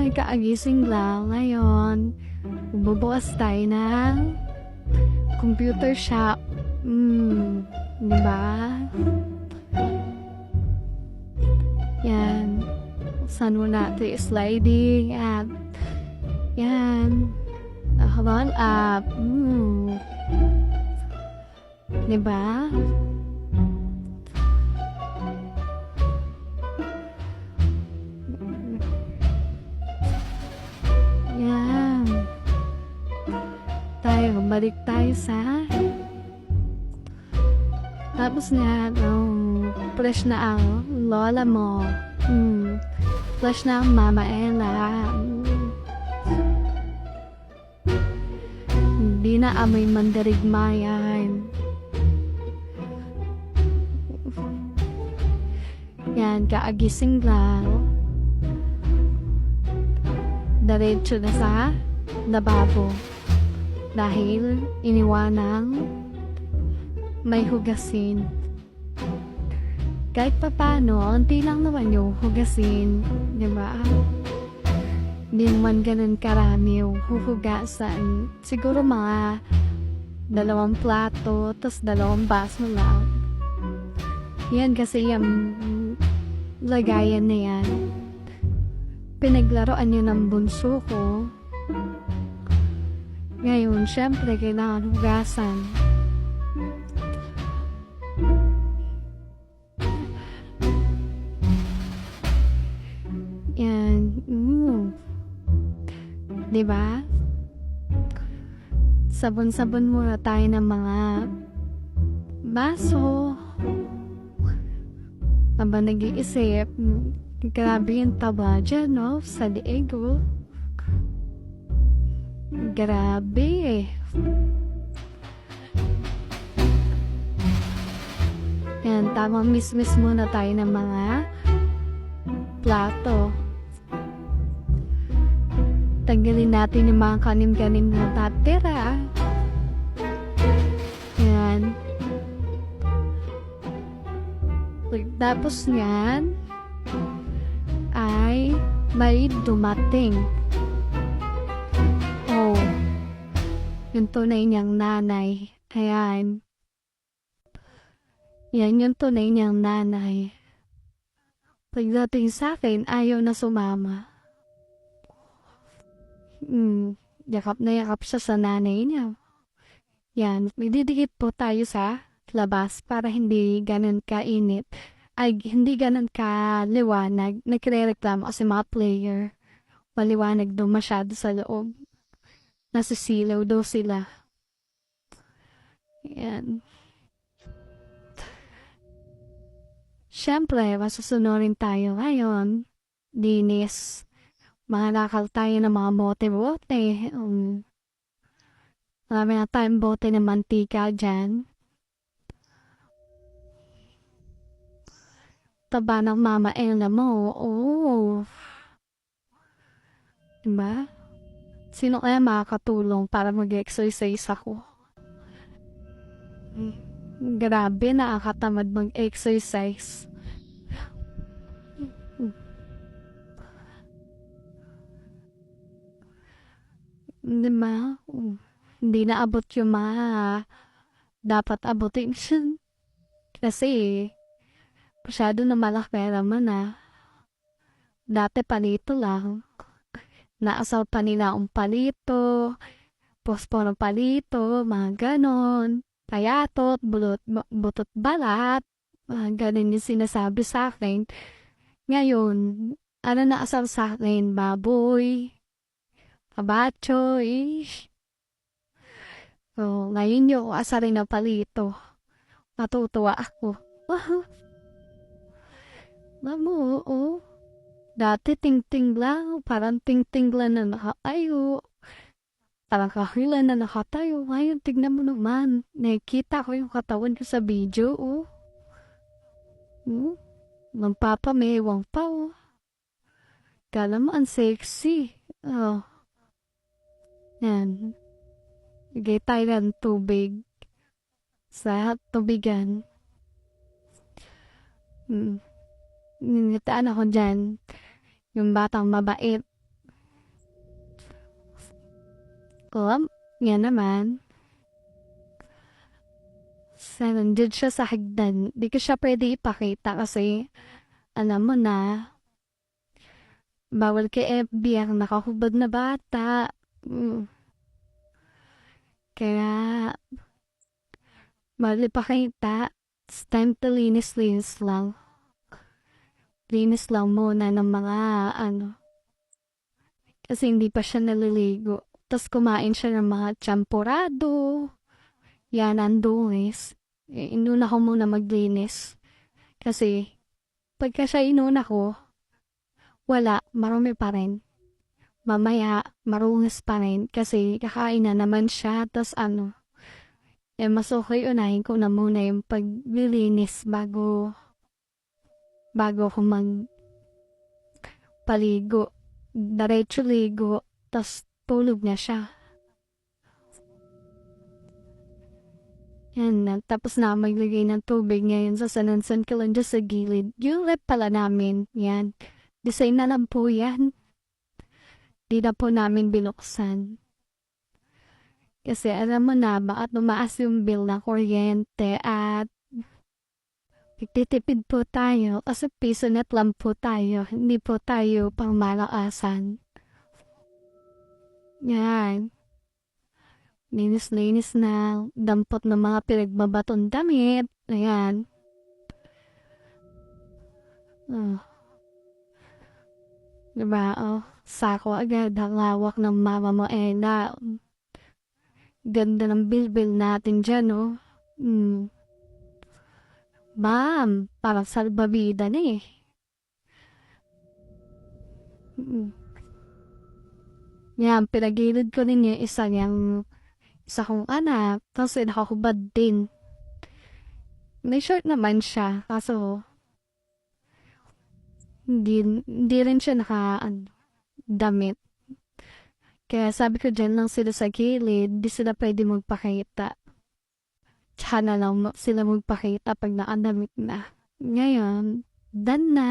Ay, kaagising lang. Ngayon, bubukas tayo ng computer shop. Di ba? Yan. Saan mo natin sliding at yan. Roll up. Di ba? Yan. Balik tayo sa tapos nga, fresh na ang lola mo. Fresh na ang mama Ella. Hindi na amoy mandirigma yan. Yan, kaagising lang. Diretso na sa lababo. Dahil iniwanang may hugasin. Kahit papano, unti lang naman yung hugasin. Diba? Hindi naman ganun karami yung huhugasan. Siguro mga 2 plato, tas 2 baso lang. Yan kasi yung lagayan na yan. Pinaglaruan yun ng bunso ko. Ngayon, syempre, kailangan hugasan. Yan. Diba? Sabon-sabon muna tayo ng mga baso. Habang nag-iisip, grabe yung taba dyan, no? Sa liig, oh. Grabe. Yan, tamang miss-miss muna tayo ng mga plato. Tanggalin natin yung mga kanim-kanim na tatira. Yan. Tapos yan ay may dumating. Oh, yung tunay niyang nanay. Ayan. Yan yung tunay niyang nanay. Pagdating sa akin, ayaw na sumama. Yakap na yakap siya sa nanay niya. Yan, didikit po tayo sa labas para hindi ganun kainit. Ay, hindi ganun kaliwanag. Nagre-reklamo kasi mga player. Maliwanag daw masyado sa loob. Nasisilaw daw sila. Yan. Siyempre, masusunurin tayo ngayon. Dinis. Mangalakal tayo ng mga bote-bote. Marami na tayong bote ng mantika dyan. Taba ng mama Ella mo. Oh. Diba? Sino kaya makakatulong para mag-exercise ako? Grabe, nakakatamad mag-exercise. Diba? Hindi na abot yung mga dapat abutin. Kasi masyado na malaki naman Dati palito lang. Naasal pa nila ang palito, posporo palito, mga ganon. Kayatot, butot balat, mga ganon yung sinasabi sa akin. Ngayon, ano naasal sa akin? Baboy, kabachoy. So, ngayon yung asarin na palito. Natutuwa ako. Mamo, oh. Dati ting-ting lang, parang ting-ting lang na nakatayo. Parang kahilan na nakatayo. Ngayon, tignan mo naman. Nakikita ko yung katawan ko sa video, oh. Magpapamewang pa, oh. Kala mo, ang sexy. Oh. Yan. Bigay tayo ng tubig. Sa tubigan. Ninitaan ako dyan. Yung batang mabait. Yan naman. Nandun siya sa hagdan. Di ko siya pwede ipakita kasi alam mo na, bawal kay FB ang nakahubad na bata. Kaya, bawal ipakita. It's time to linis-linis lang. Linis lang muna ng mga kasi hindi pa siya naliligo. Tapos kumain siya ng mga champurado. Yan, andulis. Inuna ko muna maglinis. Kasi, pagka siya inuna ko, wala, marumi pa rin. Mamaya, marungis pa rin kasi kakain na naman siya. Tapos mas okay unahin ko na muna yung paglilinis bago ko magpaligo. Diretso ligo, tapos tulog na siya. Yan na, tapos na maglagay ng tubig ngayon sa sanansan ko lang dyan sa gilid. Yung rep pala namin, yan. Design na lang po yan. Di na po namin binuksan. Kasi alam mo na, baka tumaas yung bill ng kuryente at nagtitipid po tayo kasi piso net lang po tayo. Hindi po tayo pang malakasan. Yan. Linis-linis na, dampot ng mga pinagbabatong damit. Ayan. Diba? Sako agad ang lawak ng mama mo Ella. Ganda ng bilbil natin dyan, oh. Ma'am, parang salbabida na eh. Yan, pinagilid ko din yung isa kong anak, tapos nakahubad din. May short naman siya, kaso hindi rin siya damit. Kaya sabi ko dyan lang sila sa gilid, di sila pwede magpakita. Tsaka na lang sila magpakita pag nakadamit na. Ngayon, done na.